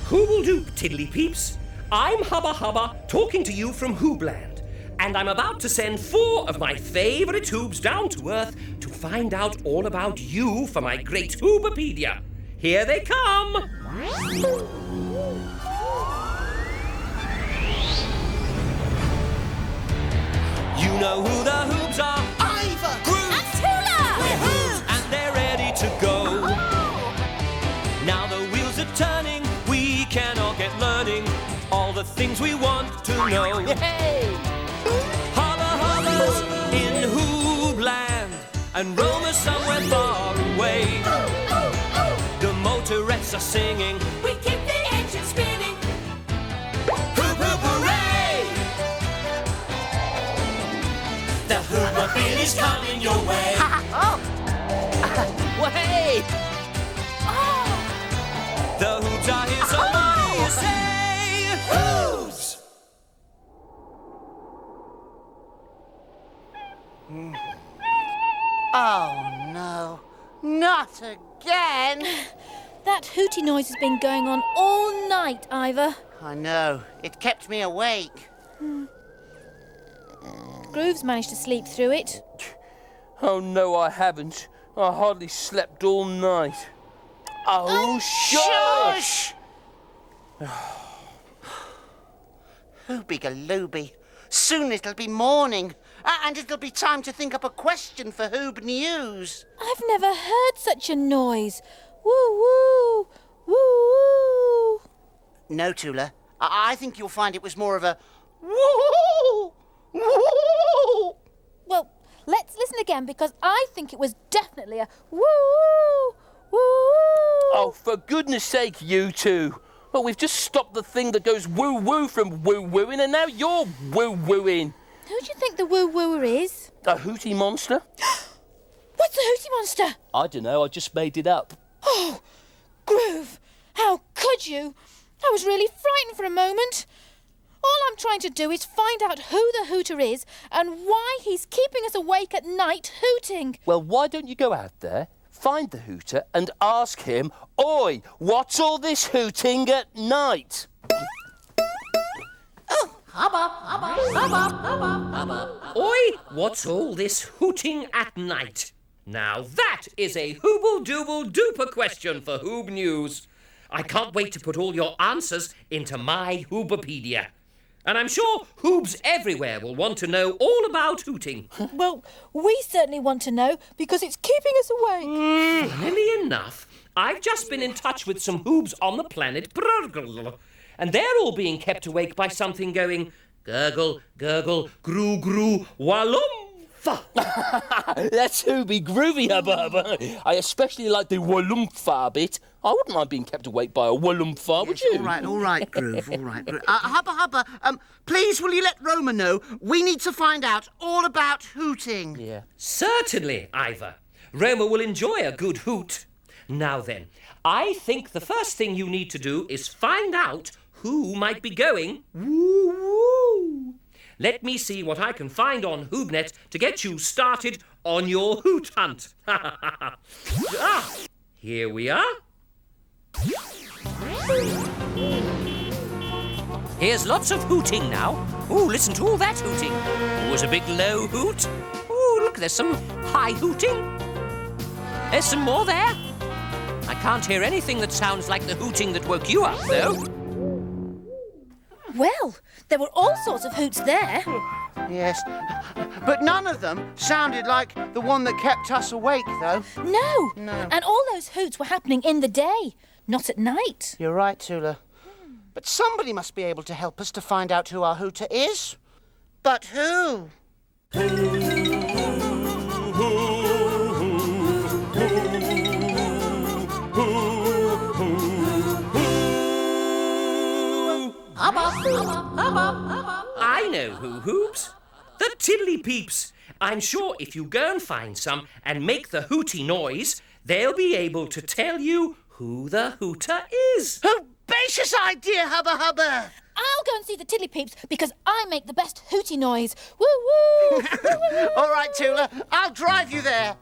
Who will do, Tiddly Peeps? I'm Hubba, talking to you from Hoobland, and I'm about to send 4 of my favourite Hoobs down to Earth to find out all about you for my great Hoobopedia. Here they come! You know who the Hoobs are? Iver! Groove! And Tula! We're Hoobs! And they're ready to go. Oh. Now the wheels are turning, we can all get learning all the things we want to know. Hey! Hubba's in Hoobland, and Roma somewhere far away. The motorettes are singing, We keep the engine spinning. Hoop, hoop, hooray! The Hoobopeedia's coming your way. Way! The Hoobs are here, so what do you say? Hoobs! Oh, no. Not again. That hooty noise has been going on all night, Iver. I know. It kept me awake. Groove's managed to sleep through it. Oh, no, I haven't. I hardly slept all night. Oh, shush! Hooby-galooby. Soon it'll be morning. And it'll be time to think up a question for Hoob News. I've never heard such a noise. Woo-woo! Woo-woo! No, Tula. I think you'll find it was more of a woo! Woo! Well, let's listen again because I think it was definitely a woo-woo! Woo-woo! Oh, for goodness sake, you two. Well, we've just stopped the thing that goes woo-woo from woo-wooing, and now you're woo-wooing. Who do you think the woo-wooer is? A hooty monster? What's the hooty monster? I don't know, I just made it up. Oh, Groove, how could you? I was really frightened for a moment. All I'm trying to do is find out who the hooter is and why he's keeping us awake at night hooting. Well, why don't you go out there, find the hooter, and ask him, Oi, what's all this hooting at night? Oi, what's all this hooting at night? Now that is a hooble-dooble-duper question for Hoob News. I can't wait to put all your answers into my Hoobopedia. And I'm sure Hoobs Everywhere will want to know all about hooting. Well, we certainly want to know because it's keeping us awake. Funnily enough, I've just been in touch with some Hoobs on the planet Brrrr, and they're all being kept awake by something going gurgle, gurgle, groo, groo, wallumpha. That's Hooby groovy, Hubba. I especially like the wallumpha bit. I wouldn't mind being kept awake by a wallumpha, would you? All right, Groove, all right. Hubba, please will you let Roma know we need to find out all about hooting? Yeah. Certainly, Iver. Roma will enjoy a good hoot. Now then, I think the first thing you need to do is find out who might be going woo-woo. Let me see what I can find on HoobNet to get you started on your hoot hunt. Here we are. Here's lots of hooting now. Ooh, listen to all that hooting. There's a big low hoot. Ooh, look, there's some high hooting. There's some more there. I can't hear anything that sounds like the hooting that woke you up, though. Well, there were all sorts of hoots there. Yes, but none of them sounded like the one that kept us awake, though. No. No. And all those hoots were happening in the day, not at night. You're right, Tula. But somebody must be able to help us to find out who our hooter is. But who? I know who, Hoobs. The Tiddly Peeps. I'm sure if you go and find some and make the hooty noise, they'll be able to tell you who the hooter is. Herbaceous idea, Hubba. I'll go and see the Tiddly Peeps because I make the best hooty noise. Woo-woo! All right, Tula, I'll drive you there.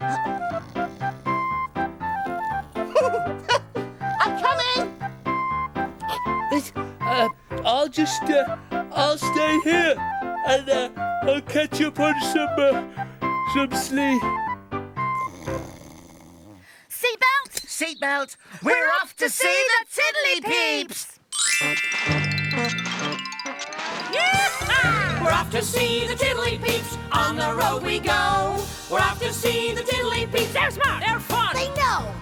I'll just, I'll stay here and I'll catch up on some sleep. Seatbelt! Seatbelt! We're off to see the Tiddly Peeps! We're off to see the Tiddly Peeps. On the road we go. We're off to see the Tiddly Peeps. They're smart. They're fun. They know.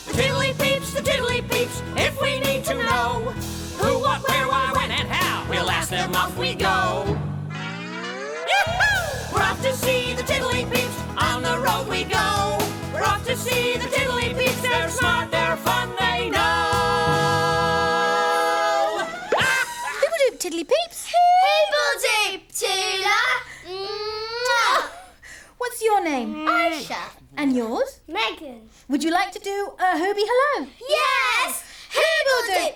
The Tiddly Peeps, the Tiddly Peeps. If we need to know who, what, where, why, when, and how, we'll ask them. Off we go. Yee-hoo! We're off to see the Tiddly Peeps. On the road we go. We're off to see the Tiddly Peeps. They're smart. They're fun. They know. Hoob Tiddly Peeps. Tula. What's your name? Aisha. And yours? Nagan. Would you like to do a Hooby hello? Yes! Hoob!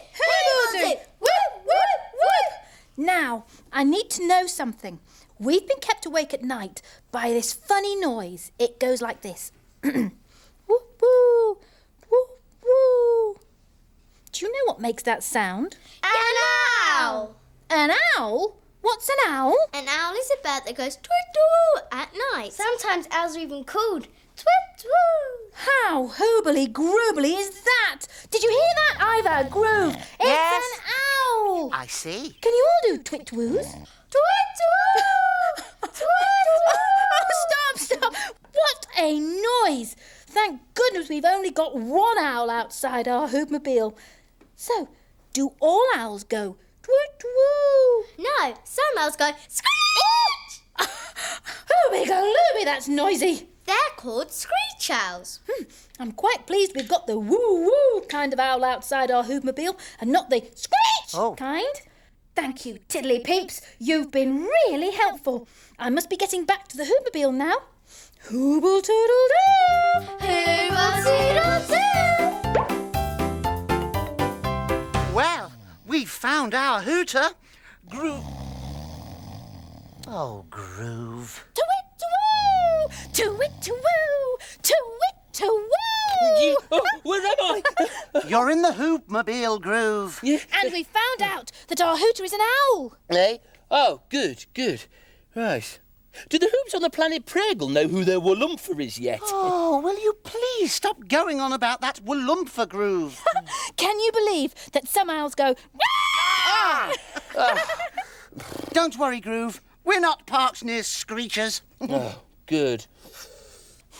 Whoop, whoop, whoop! Now, I need to know something. We've been kept awake at night by this funny noise. It goes like this. Whoop, woo, whoop, woo. Do you know what makes that sound? An owl. An owl? What's an owl? An owl is a bird that goes tweet-twoo at night. Sometimes owls are even called tweet-twoo. How hoobly groobly is that? Did you hear that, Iver? Groove. It's Yes. an owl. I see. Can you all do twit-woos? Tweet-twoo! Oh, stop. What a noise. Thank goodness we've only got one owl outside our Hoobmobile. So, do all owls go twit-woo? No, some owls go screech. Hooby-galooby, that's noisy. They're called screech owls. I'm quite pleased we've got the woo-woo kind of owl outside our Hoobmobile and not the screech kind. Thank you, Tiddly Peeps. You've been really helpful. I must be getting back to the Hoobmobile now. Hooble-toodle-doo! Hooba-toodle-doo! Well, we've found our hooter. Oh, Groove. To-wit-to-woo! To-wit-to-woo! To-wit-to-woo! Oh, where am I? You're in the Hoobmobile, Groove. And we found out that our hooter is an owl. Eh? Oh, good. Right. Do the Hoobs on the planet Preggle know who their Woolumfer is yet? Oh, will you please stop going on about that Woolumfer, Groove? Can you believe that some owls go... Don't worry, Groove. We're not parked near screechers. Oh, good.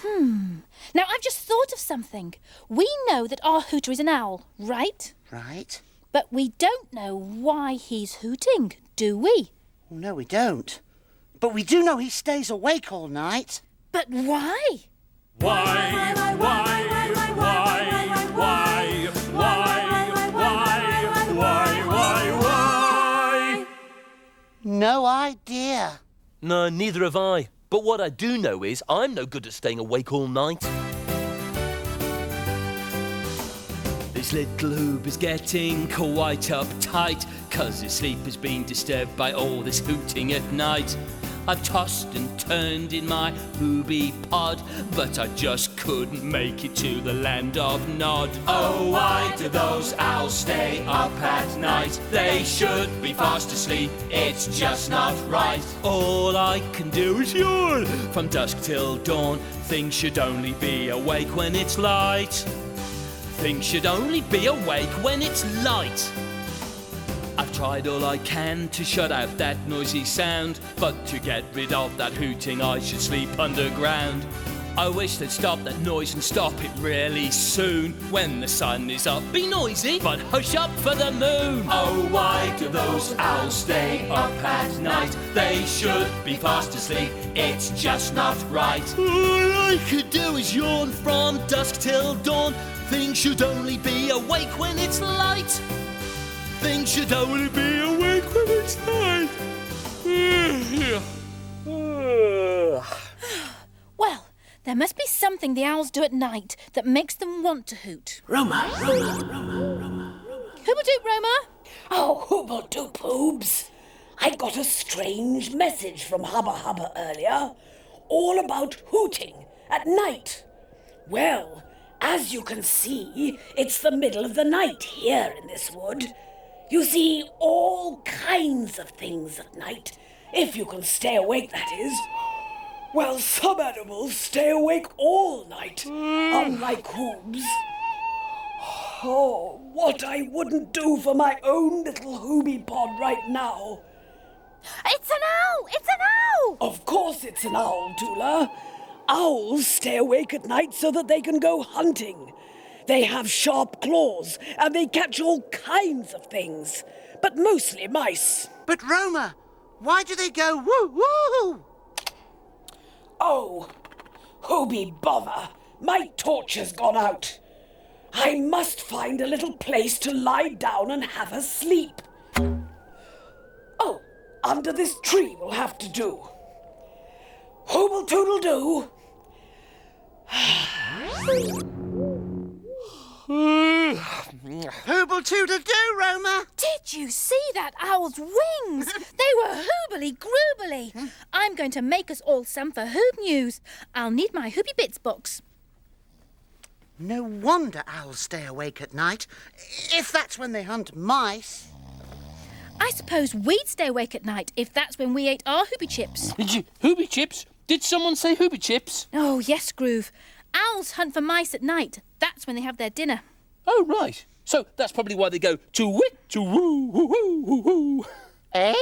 Now, I've just thought of something. We know that our hooter is an owl, right? Right? But we don't know why he's hooting, do we? Oh, no, we don't. But we do know he stays awake all night. But why? Why? No idea. No, neither have I. But what I do know is I'm no good at staying awake all night. This little Hoob is getting quite uptight, 'cause his sleep has been disturbed by all this hooting at night. I've tossed and turned in my Hooby pod, but I just couldn't make it to the land of Nod. Oh, why do those owls stay up at night? They should be fast asleep, it's just not right. All I can do is yawn from dusk till dawn. Things should only be awake when it's light. Things should only be awake when it's light. I've tried all I can to shut out that noisy sound, but to get rid of that hooting I should sleep underground. I wish they'd stop that noise and stop it really soon. When the sun is up, be noisy, but hush up for the moon. Oh, why do those owls stay up at night? They should be fast asleep, it's just not right. All I could do is yawn from dusk till dawn. Things should only be awake when it's light. Things should only be awake when it's night. Well, there must be something the owls do at night that makes them want to hoot. Roma. Hooba-doop, Roma. Oh, Hooba-doop Hoobs. I got a strange message from Hubba earlier, all about hooting at night. Well, as you can see, it's the middle of the night here in this wood. You see all kinds of things at night, if you can stay awake, that is. Well, some animals stay awake all night, unlike Hoobs. Oh, what I wouldn't do for my own little Hooby pod right now. It's an owl! It's an owl! Of course it's an owl, Tula. Owls stay awake at night so that they can go hunting. They have sharp claws and they catch all kinds of things, but mostly mice. But Roma, why do they go woo-woo? Oh, Hooby bother. My torch has gone out. I must find a little place to lie down and have a sleep. Oh, under this tree will have to do. Hooble Tootle do. Hooble Tootle do, Roma. Did you see that owl's wings? They were hoobly groobly. I'm going to make us all some for Hoob News. I'll need my Hoobie Bits box. No wonder owls stay awake at night, if that's when they hunt mice. I suppose we'd stay awake at night if that's when we ate our Hoobie chips. Hoobie chips? Did someone say Hoobie chips? Oh, yes, Groove. Owls hunt for mice at night. That's when they have their dinner. Oh, right. So that's probably why they go to-wit, to-woo, woo-woo, woo-woo. Eh?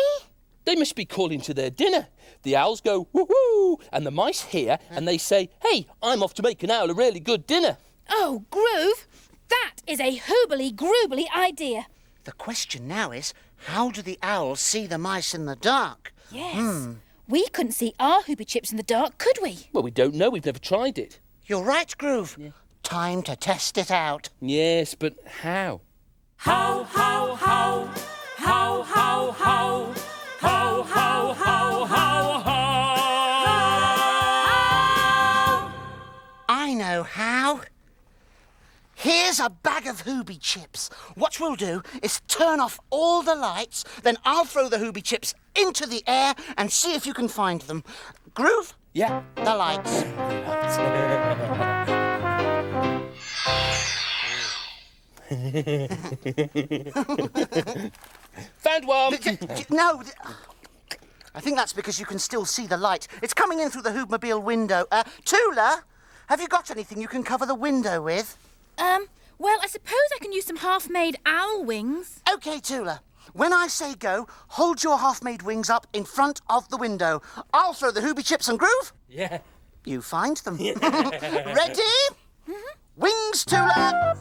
They must be calling to their dinner. The owls go woo-woo, and the mice hear, and they say, hey, I'm off to make an owl a really good dinner. Oh, Groove, that is a hoobly groobly idea. The question now is, how do the owls see the mice in the dark? Yes. We couldn't see our Hoobie chips in the dark, could we? Well, we don't know. We've never tried it. You're right, Groove. Yeah. Time to test it out. Yes, but how? How, how, how, how, how, how, how, how, how, how, how. I know how. Here's a bag of Hoobie chips. What we'll do is turn off all the lights, then I'll throw the Hoobie chips into the air and see if you can find them. Groove? Yeah. The lights. Found one. No. I think that's because you can still see the light. It's coming in through the Hoobmobile window. Tula, have you got anything you can cover the window with? Well, I suppose I can use some half-made owl wings. OK, Tula. When I say go, hold your half-made wings up in front of the window. I'll throw the Hoobie chips and Groove. Yeah. You find them. Ready? Mm-hmm. Wings, Tula.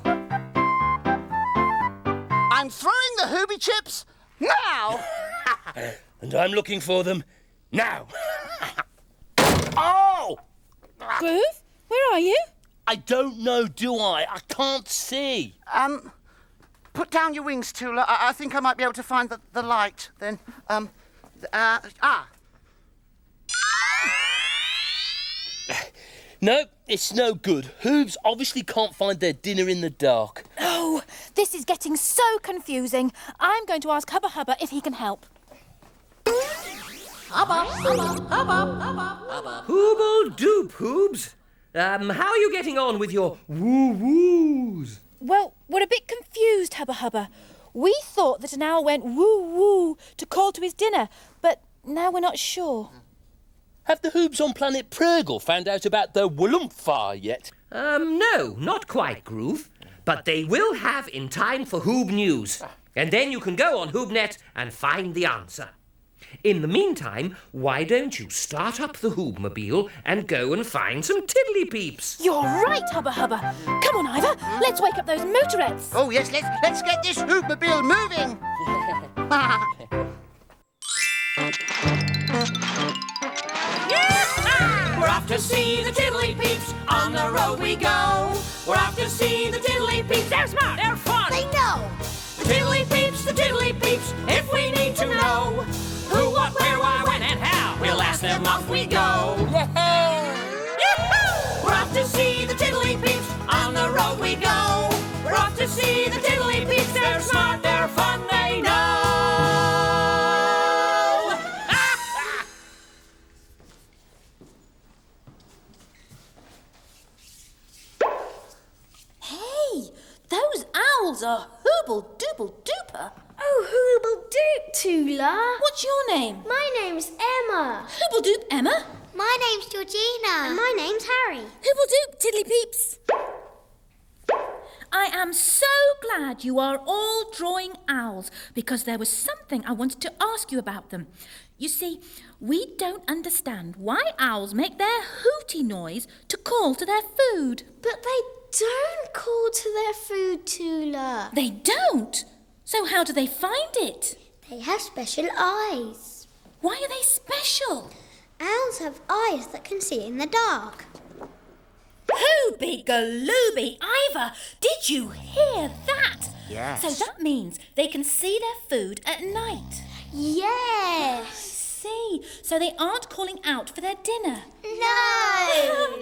I'm throwing the Hoobie chips now. And I'm looking for them now. Oh! Groove, where are you? I don't know, do I? I can't see. Put down your wings, Tula. I think I might be able to find the light. Then, No, it's no good. Hoobs obviously can't find their dinner in the dark. Oh, this is getting so confusing. I'm going to ask Hubba Hubba if he can help. Hubba, hubba, hubba, hubba, hubba. Hooble doop, Hoobs. How are you getting on with your woo-woos? Well, we're a bit confused, Hubba Hubba. We thought that an owl went woo-woo to call to his dinner, but now we're not sure. Have the Hoobs on planet Purgle found out about the Woolumphar yet? No, not quite, Groove. But they will have in time for Hoob News. And then you can go on HoobNet and find the answer. In the meantime, why don't you start up the Hoobmobile and go and find some Tiddly Peeps? You're right, Hubba Hubba. Come on, Iver. Let's wake up those motorettes. oh yes, let's get this Hoobmobile moving. We're off to see the Tiddly Peeps. On the road we go. We're off to see the Tiddly Peeps. They're smart, they're fun. They know. The Tiddly Peeps, the Tiddly Peeps. If we need to know who, what, where, why, when, and how, we'll ask them, off we go. Yahoo! We're off to see the Tiddly Peeps. On the road we go. We're off to see the Tiddly Peeps. They're smart, they're fun, they know. Hey, those owls are hooble dooble duper. Oh, Hooble Tula. What's your name? My name's Emma. Hoobledoop, Emma. My name's Georgina. And my name's Harry. Hoobledoop, Tiddly Peeps. I am so glad you are all drawing owls, because there was something I wanted to ask you about them. You see, we don't understand why owls make their hooty noise to call to their food. But they don't call to their food, Tula. They don't? So how do they find it? They have special eyes. Why are they special? Owls have eyes that can see in the dark. Hooby galooby, Iver, did you hear that? Yes. So that means they can see their food at night. Yes. See, so they aren't calling out for their dinner. No.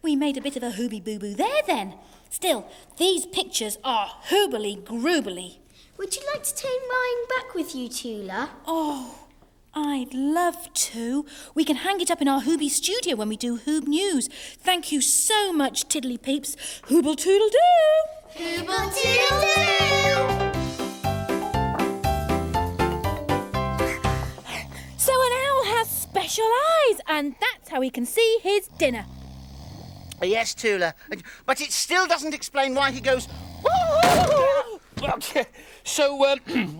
We made a bit of a hooby-boo-boo there then. Still, these pictures are hoobly-groobly. Would you like to take mine back with you, Tula? Oh, I'd love to. We can hang it up in our Hooby studio when we do Hoob News. Thank you so much, Tiddly Peeps. Hooble-toodle-doo! Hooble-toodle-doo! So an owl has special eyes, and that's how he can see his dinner. Yes, Tula. But it still doesn't explain why he goes... Okay, so,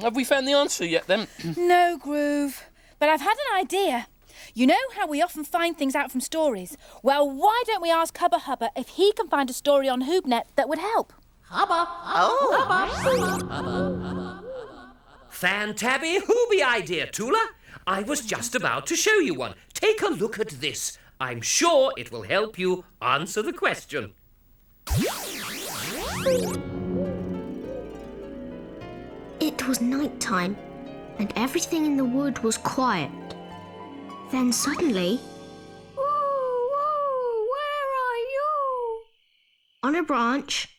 have we found the answer yet, then? No, Groove. But I've had an idea. You know how we often find things out from stories? Well, why don't we ask Hubba if he can find a story on HoobNet that would help? Fantabby Hooby idea, Tula. I was just about to show you one. Take a look at this. I'm sure it will help you answer the question. It was night time, and everything in the wood was quiet. Then suddenly... Whoa, where are you? On a branch,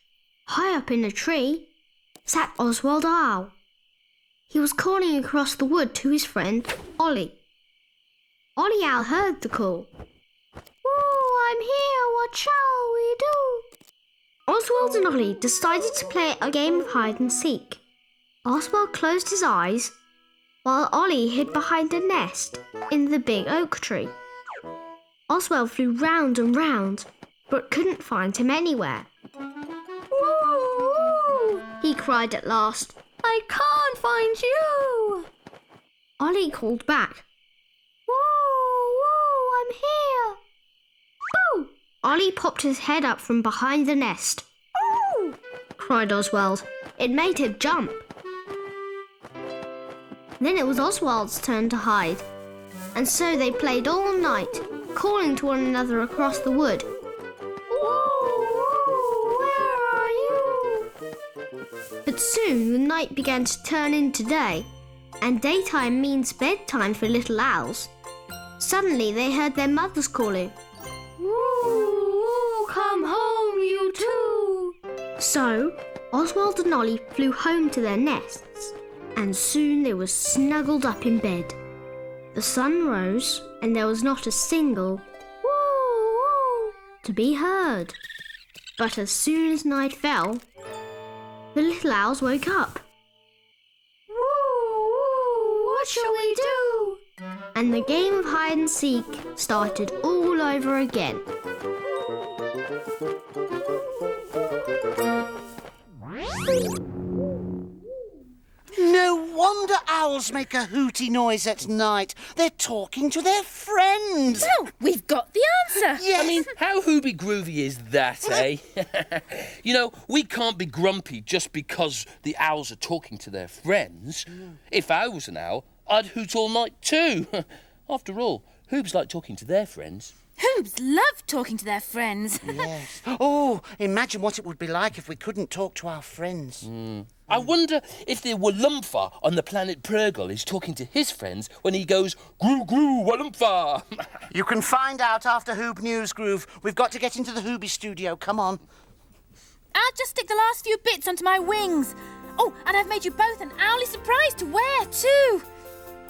high up in a tree, sat Oswald Owl. He was calling across the wood to his friend, Ollie. Ollie Owl heard the call. "Whoa, I'm here, what shall we do?" Oswald and Ollie decided to play a game of hide and seek. Oswald closed his eyes, while Ollie hid behind a nest in the big oak tree. Oswald flew round and round, but couldn't find him anywhere. "Woo!" he cried at last. "I can't find you!" Ollie called back. "Woo, I'm here!" "Boo!" Ollie popped his head up from behind the nest. "Boo!" cried Oswald. It made him jump. Then it was Oswald's turn to hide, and so they played all night, calling to one another across the wood. "Whoa, where are you?" But soon the night began to turn into day, and daytime means bedtime for little owls. Suddenly they heard their mothers calling, "Woo, come home, you two!" So Oswald and Ollie flew home to their nests, and soon they were snuggled up in bed. The sun rose, and there was not a single woo to be heard. But as soon as night fell, the little owls woke up. "Woo, what shall we do?" And the game of hide and seek started all over again. No wonder owls make a hooty noise at night. They're talking to their friends. Oh, we've got the answer. Yes. I mean, how hooby groovy is that, eh? You know, we can't be grumpy just because the owls are talking to their friends. If I was an owl, I'd hoot all night too. After all, hoobs like talking to their friends. Hoobs love talking to their friends. Yes. Oh, imagine what it would be like if we couldn't talk to our friends. I wonder if the Wallumpha on the planet Purgle is talking to his friends when he goes, "Groo, groo, Wallumpha." You can find out after Hoob News, Groove. We've got to get into the Hooby studio. Come on. I'll just stick the last few bits onto my wings. Oh, and I've made you both an owly surprise to wear too.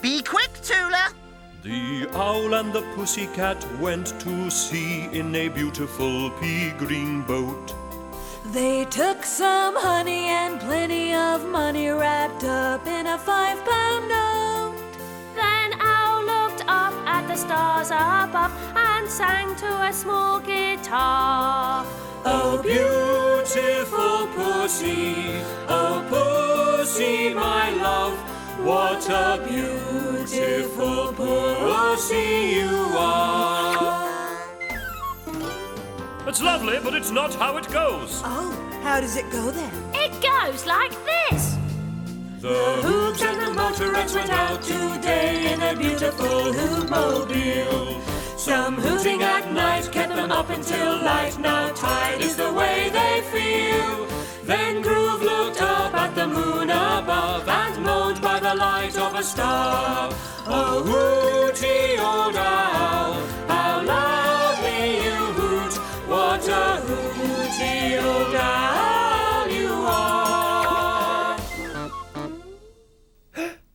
Be quick, Tula. The owl and the pussycat went to sea in a beautiful pea-green boat. They took some honey and plenty of money wrapped wrapped up in a £5 note. Then Owl looked up at the stars above and sang to a small guitar. Oh, beautiful pussy, oh, pussy, my love, what a beautiful pussy you are. It's lovely, but it's not how it goes. Oh, how does it go then? It goes like this. The Hoobs and the motorettes went out today in a beautiful Hoobmobile. Some hooting at night kept them up until light. Now tired is the way they feel. Then Groove looked up at the moon above and moaned by the light of a star. Oh, hooty old owl, how loudly you hoot. What a hooty old owl you are.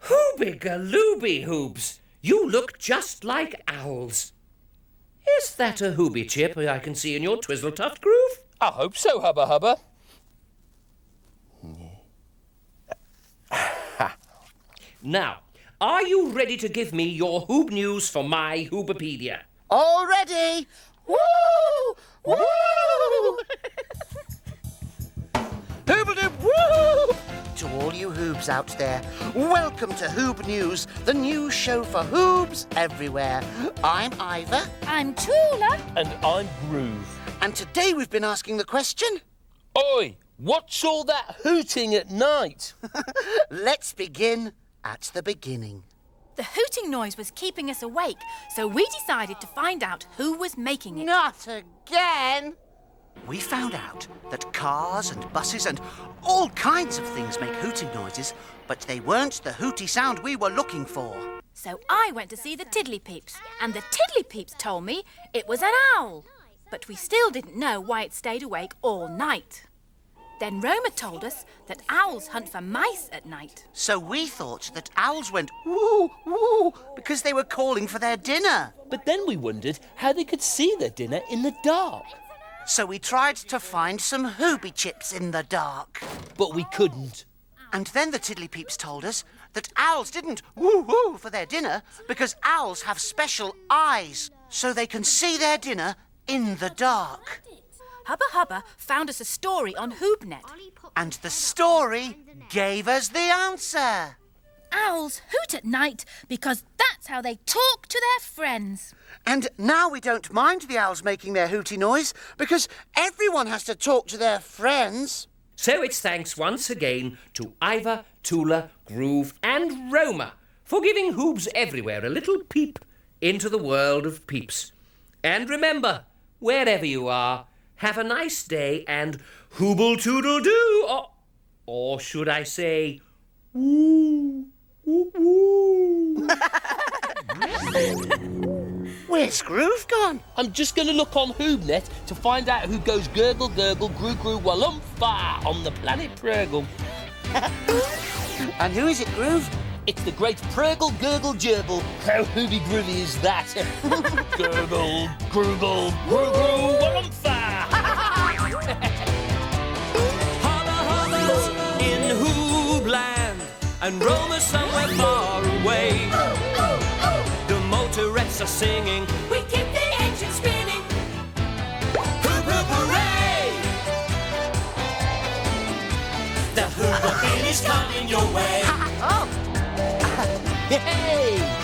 Hoobie-galooby, Hoobs. You look just like owls. Is that a Hoobie chip I can see in your Twizzle-tuft, Groove? I hope so, Hubba Hubba. Now, are you ready to give me your Hoob news for my Hoobopedia? All ready? Woo! Woo! Hoobadoop woo! To all you Hoobs out there, welcome to Hoob News, the news show for Hoobs everywhere. I'm Iver. I'm Tula. And I'm Groove. And today we've been asking the question... Oi, what's all that hooting at night? Let's begin at the beginning. The hooting noise was keeping us awake, so we decided to find out who was making it. Not again! We found out that cars and buses and all kinds of things make hooting noises, but they weren't the hooty sound we were looking for. So I went to see the Tiddly Peeps, and the Tiddly Peeps told me it was an owl. But we still didn't know why it stayed awake all night. Then Roma told us that owls hunt for mice at night. So we thought that owls went woo, woo, because they were calling for their dinner. But then we wondered how they could see their dinner in the dark. So we tried to find some Hoobie chips in the dark. But we couldn't. And then the Tiddly Peeps told us that owls didn't woo-woo for their dinner because owls have special eyes, so they can see their dinner in the dark. Hubba Hubba found us a story on HoobNet. And the story gave us the answer. Owls hoot at night because that's how they talk to their friends. And now we don't mind the owls making their hooty noise because everyone has to talk to their friends. So it's thanks once again to Iver, Tula, Groove and Roma for giving Hoobs Everywhere a little peep into the world of peeps. And remember, wherever you are, have a nice day and hooble-toodle-doo, or should I say, woo, woo, woo. Where's Groove gone? I'm just going to look on HoobNet to find out who goes gurgle, gurgle, groo, groo, wallumpha on the planet Prurgle. And who is it, Groove? It's the great Prurgle, gurgle, gerbil. How hooby groovy is that? Gurgle, groogle, groo, groo, wallumpha. Hubba Hubba's in Hoobland, and Roma somewhere far away. The motorettes are singing, we keep the engine spinning. Hoop, hoop, hooray! The Hoobopedia is coming your way. Oh! Hey!